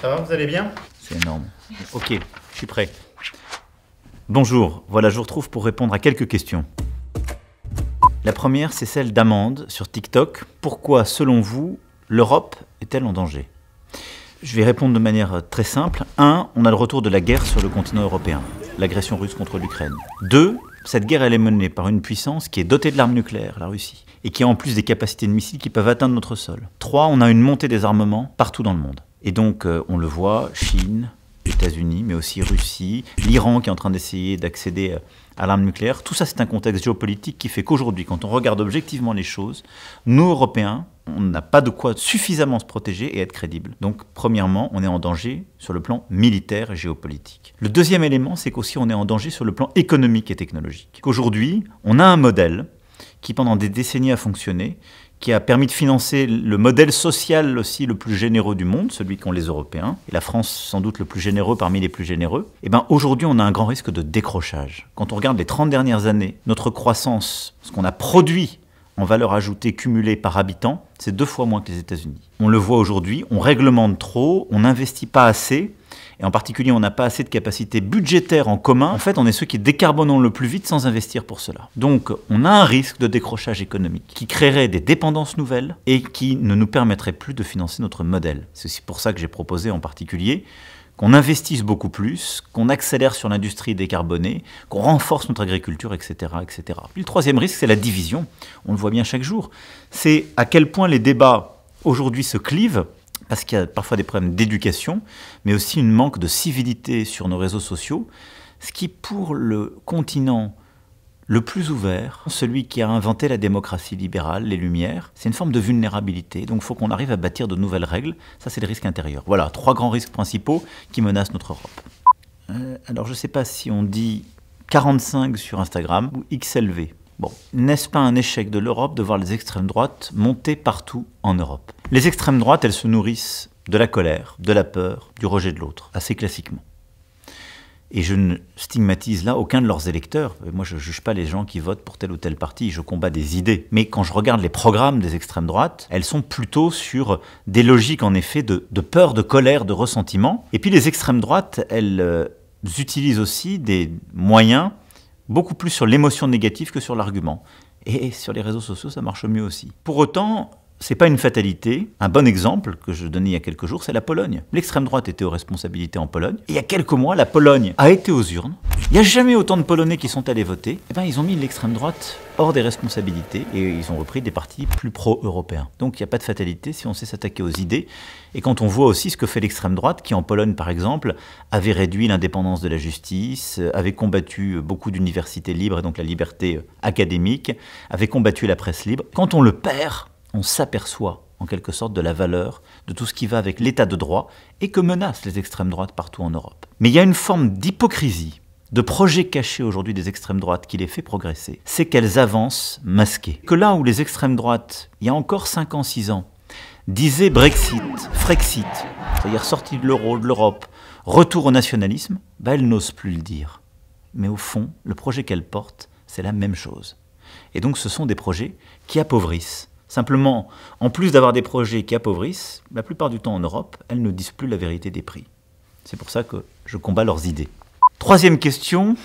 Ça va, vous allez bien? C'est énorme. Ok, je suis prêt. Bonjour, voilà, je vous retrouve pour répondre à quelques questions. La première, c'est celle d'Amande sur TikTok. Pourquoi, selon vous, l'Europe est-elle en danger? Je vais répondre de manière très simple. 1. On a le retour de la guerre sur le continent européen, l'agression russe contre l'Ukraine. 2. Cette guerre, elle est menée par une puissance qui est dotée de l'arme nucléaire, la Russie, et qui a en plus des capacités de missiles qui peuvent atteindre notre sol. 3. On a une montée des armements partout dans le monde. Et donc, on le voit, Chine, États-Unis, mais aussi Russie, l'Iran qui est en train d'essayer d'accéder à l'arme nucléaire. Tout ça, c'est un contexte géopolitique qui fait qu'aujourd'hui, quand on regarde objectivement les choses, nous, Européens, on n'a pas de quoi suffisamment se protéger et être crédible. Donc, premièrement, on est en danger sur le plan militaire et géopolitique. Le deuxième élément, c'est qu'aussi on est en danger sur le plan économique et technologique. Aujourd'hui, on a un modèle qui, pendant des décennies, a fonctionné, qui a permis de financer le modèle social aussi le plus généreux du monde, celui qu'ont les Européens, et la France sans doute le plus généreux parmi les plus généreux. Et bien aujourd'hui, on a un grand risque de décrochage. Quand on regarde les 30 dernières années, notre croissance, ce qu'on a produit en valeur ajoutée cumulée par habitant, c'est 2 fois moins que les États-Unis. On le voit aujourd'hui, on réglemente trop, on n'investit pas assez, et en particulier, on n'a pas assez de capacité budgétaire en commun. En fait, on est ceux qui décarbonons le plus vite sans investir pour cela. Donc, on a un risque de décrochage économique qui créerait des dépendances nouvelles et qui ne nous permettrait plus de financer notre modèle. C'est aussi pour ça que j'ai proposé en particulier qu'on investisse beaucoup plus, qu'on accélère sur l'industrie décarbonée, qu'on renforce notre agriculture, etc., etc. Puis le troisième risque, c'est la division. On le voit bien chaque jour. C'est à quel point les débats aujourd'hui se clivent, parce qu'il y a parfois des problèmes d'éducation, mais aussi un manque de civilité sur nos réseaux sociaux, ce qui, pour le continent le plus ouvert, celui qui a inventé la démocratie libérale, les Lumières, c'est une forme de vulnérabilité. Donc il faut qu'on arrive à bâtir de nouvelles règles. Ça, c'est les risques intérieurs. Voilà, 3 grands risques principaux qui menacent notre Europe. Alors je ne sais pas si on dit 45 sur Instagram ou XLV. Bon, n'est-ce pas un échec de l'Europe de voir les extrêmes droites monter partout en Europe? Les extrêmes droites, elles se nourrissent de la colère, de la peur, du rejet de l'autre, assez classiquement. Et je ne stigmatise là aucun de leurs électeurs. Moi, je ne juge pas les gens qui votent pour tel ou tel parti, je combats des idées. Mais quand je regarde les programmes des extrêmes droites, elles sont plutôt sur des logiques, en effet, de peur, de colère, de ressentiment. Et puis les extrêmes droites, elles utilisent aussi des moyens beaucoup plus sur l'émotion négative que sur l'argument. Et sur les réseaux sociaux, ça marche mieux aussi. Pour autant, c'est pas une fatalité. Un bon exemple que je donnais il y a quelques jours, c'est la Pologne. L'extrême droite était aux responsabilités en Pologne. Et il y a quelques mois, la Pologne a été aux urnes. Il n'y a jamais autant de Polonais qui sont allés voter. Et ben, ils ont mis l'extrême droite hors des responsabilités et ils ont repris des partis plus pro-européens. Donc il n'y a pas de fatalité si on sait s'attaquer aux idées. Et quand on voit aussi ce que fait l'extrême droite, qui en Pologne par exemple, avait réduit l'indépendance de la justice, avait combattu beaucoup d'universités libres et donc la liberté académique, avait combattu la presse libre. Quand on le perd, on s'aperçoit en quelque sorte de la valeur de tout ce qui va avec l'état de droit et que menacent les extrêmes droites partout en Europe. Mais il y a une forme d'hypocrisie, de projet caché aujourd'hui des extrêmes droites qui les fait progresser, c'est qu'elles avancent masquées. Que là où les extrêmes droites, il y a encore 5 ans, 6 ans, disaient Brexit, Frexit, c'est-à-dire sortie de l'euro, de l'Europe, retour au nationalisme, elles n'osent plus le dire. Mais au fond, le projet qu'elles portent, c'est la même chose. Et donc ce sont des projets qui appauvrissent. Simplement, en plus d'avoir des projets qui appauvrissent, la plupart du temps en Europe, elles ne disent plus la vérité des prix. C'est pour ça que je combats leurs idées. Troisième question,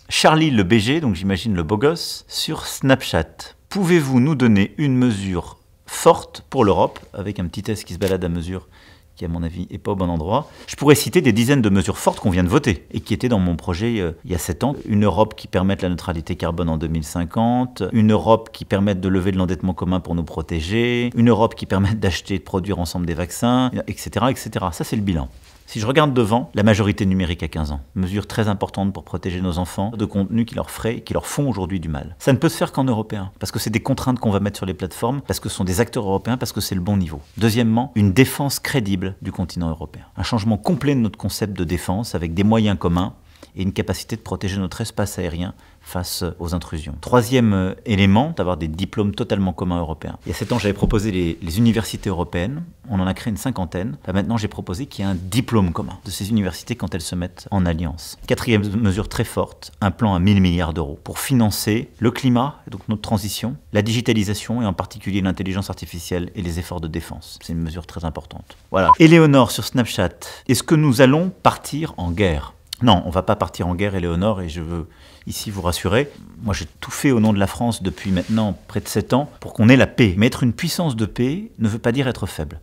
Charlie le BG, donc j'imagine le beau gosse, sur Snapchat. Pouvez-vous nous donner une mesure forte pour l'Europe, avec un petit test qui se balade à mesure, qui à mon avis n'est pas au bon endroit? Je pourrais citer des dizaines de mesures fortes qu'on vient de voter et qui étaient dans mon projet il y a 7 ans. Une Europe qui permette la neutralité carbone en 2050, une Europe qui permette de lever de l'endettement commun pour nous protéger, une Europe qui permette d'acheter et de produire ensemble des vaccins, etc., etc. Ça, c'est le bilan. Si je regarde devant, la majorité numérique à 15 ans, mesure très importante pour protéger nos enfants de contenus qui leur font aujourd'hui du mal. Ça ne peut se faire qu'en européen, parce que c'est des contraintes qu'on va mettre sur les plateformes, parce que ce sont des acteurs européens, parce que c'est le bon niveau. Deuxièmement, une défense crédible du continent européen. Un changement complet de notre concept de défense avec des moyens communs et une capacité de protéger notre espace aérien face aux intrusions. Troisième élément, d'avoir des diplômes totalement communs européens. Il y a 7 ans, j'avais proposé les universités européennes. On en a créé une 50aine. Maintenant, j'ai proposé qu'il y ait un diplôme commun de ces universités quand elles se mettent en alliance. Quatrième mesure très forte, un plan à 1000 milliards d'euros pour financer le climat, et donc notre transition, la digitalisation et en particulier l'intelligence artificielle et les efforts de défense. C'est une mesure très importante. Voilà. Éléonore sur Snapchat, est-ce que nous allons partir en guerre ? Non, on ne va pas partir en guerre, Éléonore, et je veux ici vous rassurer. Moi, j'ai tout fait au nom de la France depuis maintenant près de 7 ans pour qu'on ait la paix. Mais être une puissance de paix ne veut pas dire être faible.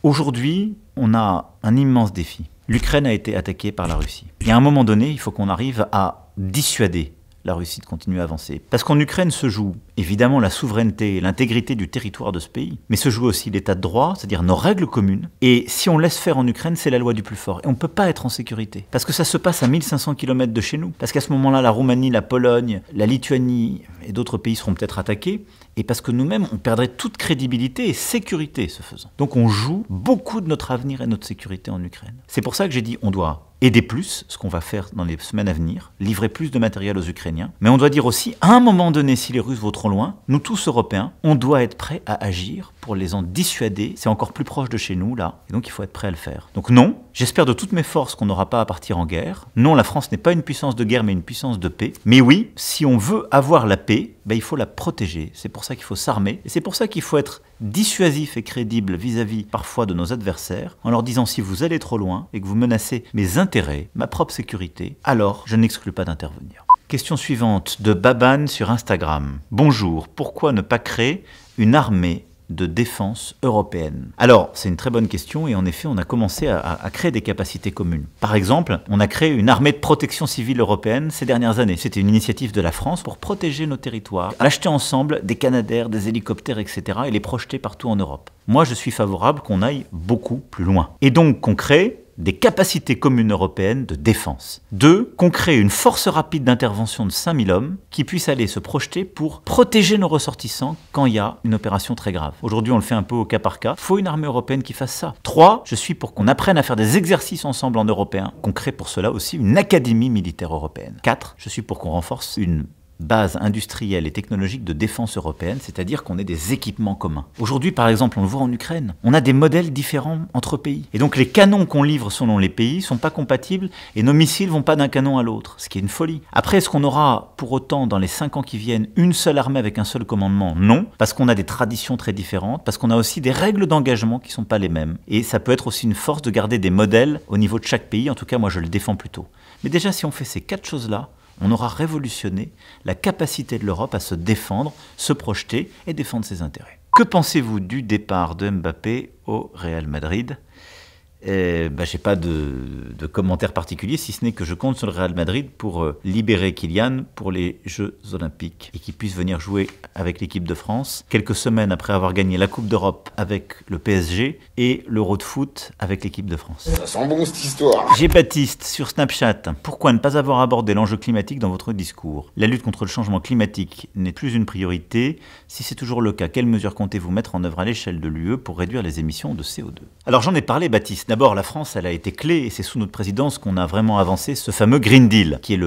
Aujourd'hui, on a un immense défi. L'Ukraine a été attaquée par la Russie. Et à un moment donné, il faut qu'on arrive à dissuader la Russie de continuer à avancer. Parce qu'en Ukraine se joue évidemment la souveraineté et l'intégrité du territoire de ce pays, mais se joue aussi l'état de droit, c'est-à-dire nos règles communes. Et si on laisse faire en Ukraine, c'est la loi du plus fort. Et on ne peut pas être en sécurité. Parce que ça se passe à 1500 km de chez nous. Parce qu'à ce moment-là, la Roumanie, la Pologne, la Lituanie et d'autres pays seront peut-être attaqués. Et parce que nous-mêmes, on perdrait toute crédibilité et sécurité ce faisant. Donc on joue beaucoup de notre avenir et notre sécurité en Ukraine. C'est pour ça que j'ai dit on doit aider plus, ce qu'on va faire dans les semaines à venir, livrer plus de matériel aux Ukrainiens. Mais on doit dire aussi, à un moment donné, si les Russes vont trop loin, nous tous Européens, on doit être prêts à agir pour les en dissuader. C'est encore plus proche de chez nous, là, et donc il faut être prêt à le faire. Donc non, j'espère de toutes mes forces qu'on n'aura pas à partir en guerre. Non, la France n'est pas une puissance de guerre, mais une puissance de paix. Mais oui, si on veut avoir la paix, il faut la protéger. C'est pour ça qu'il faut s'armer, et c'est pour ça qu'il faut être dissuasif et crédible vis-à-vis parfois de nos adversaires, en leur disant si vous allez trop loin et que vous menacez mes intérêts, ma propre sécurité, alors je n'exclus pas d'intervenir. Question suivante de Baban sur Instagram. Bonjour, pourquoi ne pas créer une armée de défense européenne? Alors, c'est une très bonne question et en effet, on a commencé à créer des capacités communes. Par exemple, on a créé une armée de protection civile européenne ces dernières années. C'était une initiative de la France pour protéger nos territoires, acheter ensemble des Canadair, des hélicoptères, etc. et les projeter partout en Europe. Moi, je suis favorable qu'on aille beaucoup plus loin. Et donc, qu'on crée des capacités communes européennes de défense. 2, qu'on crée une force rapide d'intervention de 5000 hommes qui puisse aller se projeter pour protéger nos ressortissants quand il y a une opération très grave. Aujourd'hui, on le fait un peu au cas par cas. Il faut une armée européenne qui fasse ça. 3, je suis pour qu'on apprenne à faire des exercices ensemble en européen, qu'on crée pour cela aussi une académie militaire européenne. 4, je suis pour qu'on renforce une base industrielle et technologique de défense européenne, c'est-à-dire qu'on ait des équipements communs. Aujourd'hui, par exemple, on le voit en Ukraine, on a des modèles différents entre pays. Et donc les canons qu'on livre selon les pays ne sont pas compatibles et nos missiles ne vont pas d'un canon à l'autre, ce qui est une folie. Après, est-ce qu'on aura pour autant, dans les 5 ans qui viennent, une seule armée avec un seul commandement? Non, parce qu'on a des traditions très différentes, parce qu'on a aussi des règles d'engagement qui ne sont pas les mêmes. Et ça peut être aussi une force de garder des modèles au niveau de chaque pays, en tout cas moi je le défends plutôt. Mais déjà, si on fait ces 4 choses-là, on aura révolutionné la capacité de l'Europe à se défendre, se projeter et défendre ses intérêts. Que pensez-vous du départ de Mbappé au Real Madrid ? Je n'ai pas de commentaire particulier, si ce n'est que je compte sur le Real Madrid pour libérer Kylian pour les Jeux Olympiques et qu'il puisse venir jouer avec l'équipe de France quelques semaines après avoir gagné la Coupe d'Europe avec le PSG et l'Euro de foot avec l'équipe de France. Ça sent bon cette histoire. J'ai Baptiste sur Snapchat. Pourquoi ne pas avoir abordé l'enjeu climatique dans votre discours? La lutte contre le changement climatique n'est plus une priorité. Si c'est toujours le cas, quelles mesures comptez-vous mettre en œuvre à l'échelle de l'UE pour réduire les émissions de CO2? Alors j'en ai parlé, Baptiste. D'abord, la France, elle a été clé et c'est sous notre présidence qu'on a vraiment avancé ce fameux Green Deal, qui est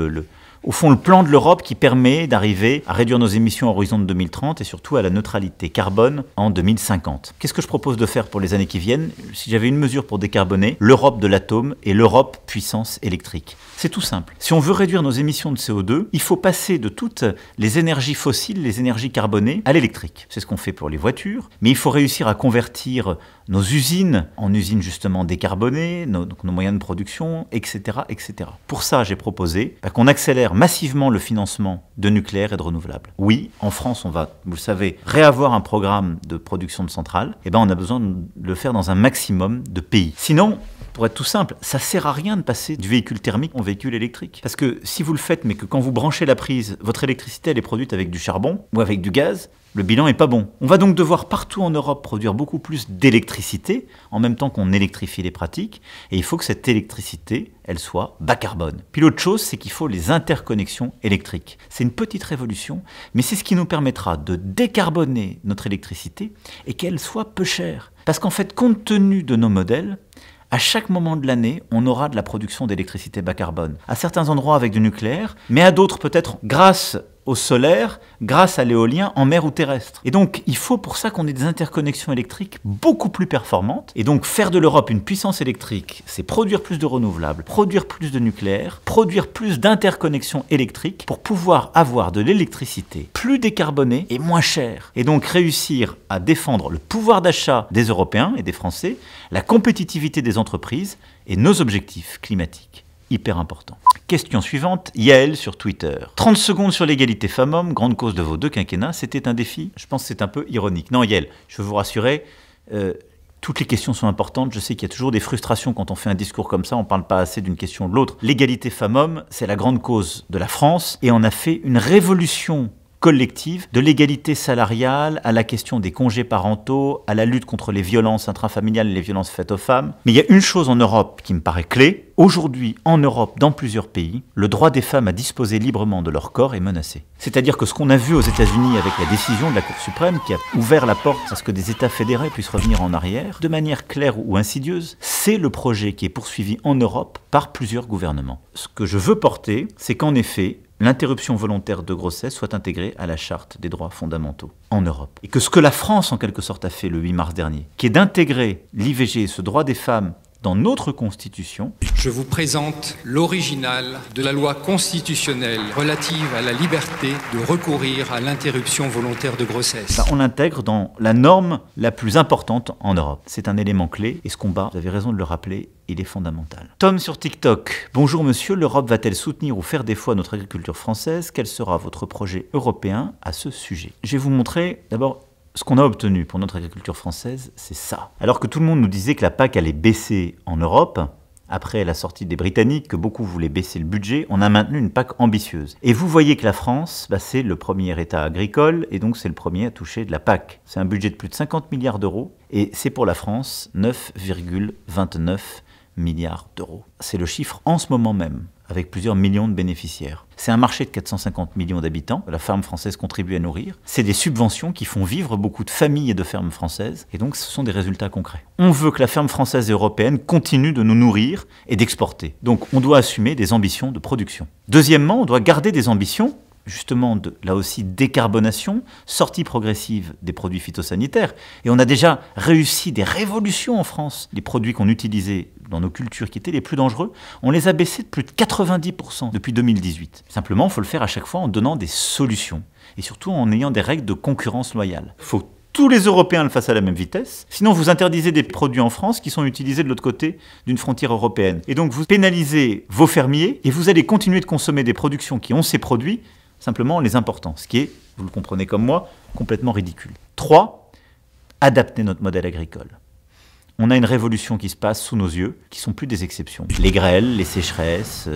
au fond le plan de l'Europe qui permet d'arriver à réduire nos émissions à horizon de 2030 et surtout à la neutralité carbone en 2050. Qu'est-ce que je propose de faire pour les années qui viennent? Si j'avais une mesure pour décarboner, l'Europe de l'atome et l'Europe puissance électrique. C'est tout simple. Si on veut réduire nos émissions de CO2, il faut passer de toutes les énergies fossiles, les énergies carbonées, à l'électrique. C'est ce qu'on fait pour les voitures, mais il faut réussir à convertir nos usines en usines justement décarbonées, nos moyens de production, etc., etc. Pour ça, j'ai proposé qu'on accélère massivement le financement de nucléaire et de renouvelables. Oui, en France, on va, vous le savez, réavoir un programme de production de centrales. On a besoin de le faire dans un maximum de pays. Sinon, pour être tout simple, ça sert à rien de passer du véhicule thermique au véhicule électrique. Parce que si vous le faites, mais que quand vous branchez la prise, votre électricité elle est produite avec du charbon ou avec du gaz, le bilan n'est pas bon. On va donc devoir partout en Europe produire beaucoup plus d'électricité, en même temps qu'on électrifie les pratiques, et il faut que cette électricité, elle soit bas carbone. Puis l'autre chose, c'est qu'il faut les interconnexions électriques. C'est une petite révolution, mais c'est ce qui nous permettra de décarboner notre électricité et qu'elle soit peu chère. Parce qu'en fait, compte tenu de nos modèles, À chaque moment de l'année, on aura de la production d'électricité bas carbone. À certains endroits avec du nucléaire, mais à d'autres peut-être grâce au solaire, grâce à l'éolien en mer ou terrestre. Et donc, il faut pour ça qu'on ait des interconnexions électriques beaucoup plus performantes. Et donc, faire de l'Europe une puissance électrique, c'est produire plus de renouvelables, produire plus de nucléaire, produire plus d'interconnexions électriques pour pouvoir avoir de l'électricité plus décarbonée et moins chère. Et donc, réussir à défendre le pouvoir d'achat des Européens et des Français, la compétitivité des entreprises et nos objectifs climatiques. Hyper important. Question suivante, Yael sur Twitter. 30 secondes sur l'égalité femmes-hommes, grande cause de vos 2 quinquennats, c'était un défi? Je pense que c'est un peu ironique. Non Yael, je veux vous rassurer, toutes les questions sont importantes. Je sais qu'il y a toujours des frustrations quand on fait un discours comme ça, on ne parle pas assez d'une question ou de l'autre. L'égalité femmes-hommes, c'est la grande cause de la France et on a fait une révolution collective, de l'égalité salariale à la question des congés parentaux, à la lutte contre les violences intrafamiliales et les violences faites aux femmes. Mais il y a une chose en Europe qui me paraît clé. Aujourd'hui, en Europe, dans plusieurs pays, le droit des femmes à disposer librement de leur corps est menacé. C'est-à-dire que ce qu'on a vu aux États-Unis avec la décision de la Cour suprême qui a ouvert la porte à ce que des États fédérés puissent revenir en arrière, de manière claire ou insidieuse, c'est le projet qui est poursuivi en Europe par plusieurs gouvernements. Ce que je veux porter, c'est qu'en effet, l'interruption volontaire de grossesse soit intégrée à la Charte des droits fondamentaux en Europe. Et que ce que la France, en quelque sorte, a fait le 8 mars dernier, qui est d'intégrer l'IVG, ce droit des femmes, dans notre Constitution. Je vous présente l'original de la loi constitutionnelle relative à la liberté de recourir à l'interruption volontaire de grossesse. On l'intègre dans la norme la plus importante en Europe. C'est un élément clé et ce combat, vous avez raison de le rappeler, il est fondamental. Tom sur TikTok. Bonjour monsieur, l'Europe va-t-elle soutenir ou faire défaut à notre agriculture française? Quel sera votre projet européen à ce sujet? Je vais vous montrer d'abord ce qu'on a obtenu pour notre agriculture française, c'est ça. Alors que tout le monde nous disait que la PAC allait baisser en Europe, après la sortie des Britanniques, que beaucoup voulaient baisser le budget, on a maintenu une PAC ambitieuse. Et vous voyez que la France, c'est le premier État agricole, et donc c'est le premier à toucher de la PAC. C'est un budget de plus de 50 milliards d'euros, et c'est pour la France 9,29 milliards d'euros. C'est le chiffre en ce moment même, avec plusieurs millions de bénéficiaires. C'est un marché de 450 millions d'habitants, que la ferme française contribue à nourrir. C'est des subventions qui font vivre beaucoup de familles et de fermes françaises, et donc ce sont des résultats concrets. On veut que la ferme française et européenne continue de nous nourrir et d'exporter. Donc on doit assumer des ambitions de production. Deuxièmement, on doit garder des ambitions justement de, là aussi, décarbonation, sortie progressive des produits phytosanitaires. Et on a déjà réussi des révolutions en France. Les produits qu'on utilisait dans nos cultures qui étaient les plus dangereux, on les a baissés de plus de 90% depuis 2018. Simplement, il faut le faire à chaque fois en donnant des solutions. Et surtout en ayant des règles de concurrence loyale. Il faut que tous les Européens le fassent à la même vitesse. Sinon, vous interdisez des produits en France qui sont utilisés de l'autre côté d'une frontière européenne. Et donc, vous pénalisez vos fermiers et vous allez continuer de consommer des productions qui ont ces produits simplement en les important, ce qui est, vous le comprenez comme moi, complètement ridicule. 3, adapter notre modèle agricole. On a une révolution qui se passe sous nos yeux, qui ne sont plus des exceptions. Les grêles, les sécheresses,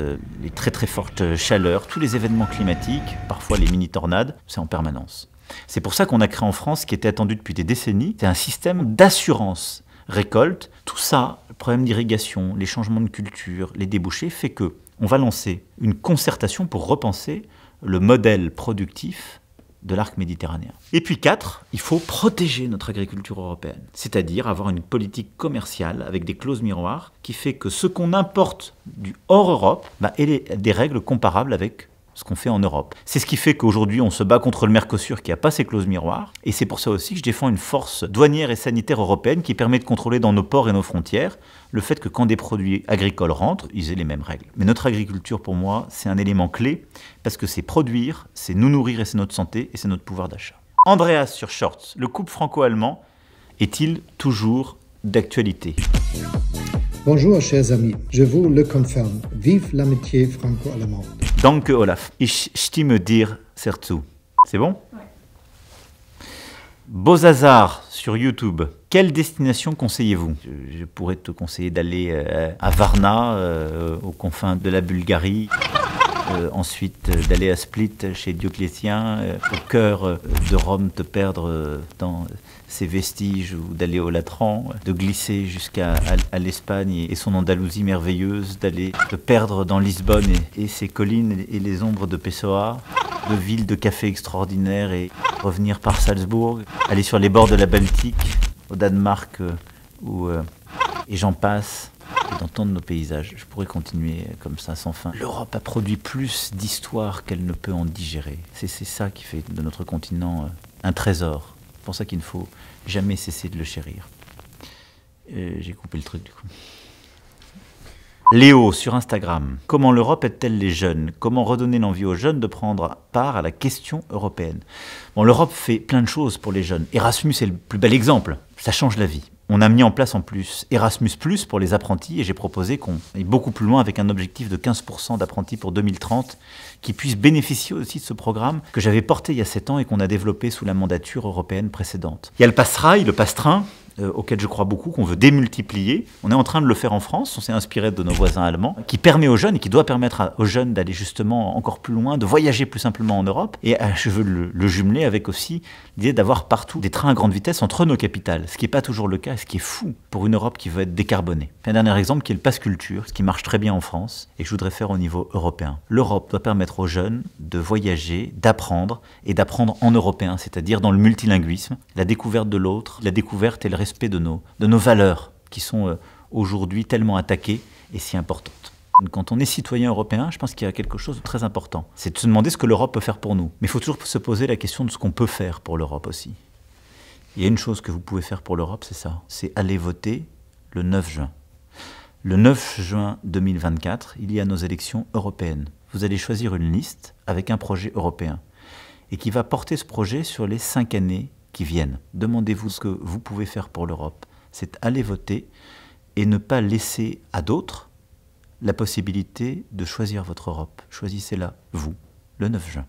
les très très fortes chaleurs, tous les événements climatiques, parfois les mini-tornades, c'est en permanence. C'est pour ça qu'on a créé en France, ce qui était attendu depuis des décennies, c'est un système d'assurance récolte. Tout ça, le problème d'irrigation, les changements de culture, les débouchés, fait que on va lancer une concertation pour repenser le modèle productif de l'arc méditerranéen. Et puis 4, il faut protéger notre agriculture européenne, c'est-à-dire avoir une politique commerciale avec des clauses miroirs qui fait que ce qu'on importe du hors Europe ait des règles comparables avec ce qu'on fait en Europe. C'est ce qui fait qu'aujourd'hui on se bat contre le Mercosur qui n'a pas ces clauses miroirs, et c'est pour ça aussi que je défends une force douanière et sanitaire européenne qui permet de contrôler dans nos ports et nos frontières le fait que quand des produits agricoles rentrent, ils aient les mêmes règles. Mais notre agriculture, pour moi, c'est un élément clé, parce que c'est produire, c'est nous nourrir et c'est notre santé et c'est notre pouvoir d'achat. Andreas sur Shorts, le couple franco-allemand est-il toujours d'actualité? Bonjour chers amis, je vous le confirme, vive l'amitié franco-allemande. Danke Olaf, ich stimme dir sehr zu. C'est bon? Ouais. Beaux-Hasards sur YouTube. Quelle destination conseillez-vous? Je pourrais te conseiller d'aller à Varna, aux confins de la Bulgarie. Ensuite, d'aller à Split chez Dioclétien, au cœur de Rome, te perdre dans ses vestiges, ou d'aller au Latran, de glisser jusqu'à l'Espagne et son Andalousie merveilleuse, d'aller te perdre dans Lisbonne et ses collines et les ombres de Pessoa, de villes de café extraordinaires et revenir par Salzbourg, aller sur les bords de la Baltique, au Danemark, et j'en passe. et d'entendre nos paysages. Je pourrais continuer comme ça sans fin. L'Europe a produit plus d'histoire qu'elle ne peut en digérer. C'est ça qui fait de notre continent un trésor. C'est pour ça qu'il ne faut jamais cesser de le chérir. J'ai coupé le truc du coup. Léo sur Instagram. Comment l'Europe aide-t-elle les jeunes? Comment redonner l'envie aux jeunes de prendre part à la question européenne? Bon, l'Europe fait plein de choses pour les jeunes. Erasmus est le plus bel exemple. Ça change la vie. On a mis en place en plus Erasmus+ pour les apprentis et j'ai proposé qu'on aille beaucoup plus loin avec un objectif de 15% d'apprentis pour 2030 qui puissent bénéficier aussi de ce programme que j'avais porté il y a 7 ans et qu'on a développé sous la mandature européenne précédente. Il y a le Passerail, le Passe-Train, auquel je crois beaucoup, qu'on veut démultiplier. On est en train de le faire en France, on s'est inspiré de nos voisins allemands, qui permet aux jeunes et qui doit permettre aux jeunes d'aller justement encore plus loin, de voyager plus simplement en Europe. Et je veux le jumeler avec aussi l'idée d'avoir partout des trains à grande vitesse entre nos capitales, ce qui n'est pas toujours le cas, ce qui est fou pour une Europe qui veut être décarbonée. Un dernier exemple qui est le Pass Culture, ce qui marche très bien en France et que je voudrais faire au niveau européen. L'Europe doit permettre aux jeunes de voyager, d'apprendre et d'apprendre en européen, c'est-à-dire dans le multilinguisme, la découverte de l'autre, la découverte et le respect de nos valeurs qui sont aujourd'hui tellement attaquées et si importantes. Quand on est citoyen européen, je pense qu'il y a quelque chose de très important. C'est de se demander ce que l'Europe peut faire pour nous. Mais il faut toujours se poser la question de ce qu'on peut faire pour l'Europe aussi. Il y a une chose que vous pouvez faire pour l'Europe, c'est ça. C'est aller voter le 9 juin. Le 9 juin 2024, il y a nos élections européennes. Vous allez choisir une liste avec un projet européen et qui va porter ce projet sur les 5 années qui viennent. Demandez-vous ce que vous pouvez faire pour l'Europe. C'est aller voter et ne pas laisser à d'autres la possibilité de choisir votre Europe. Choisissez-la, vous, le 9 juin.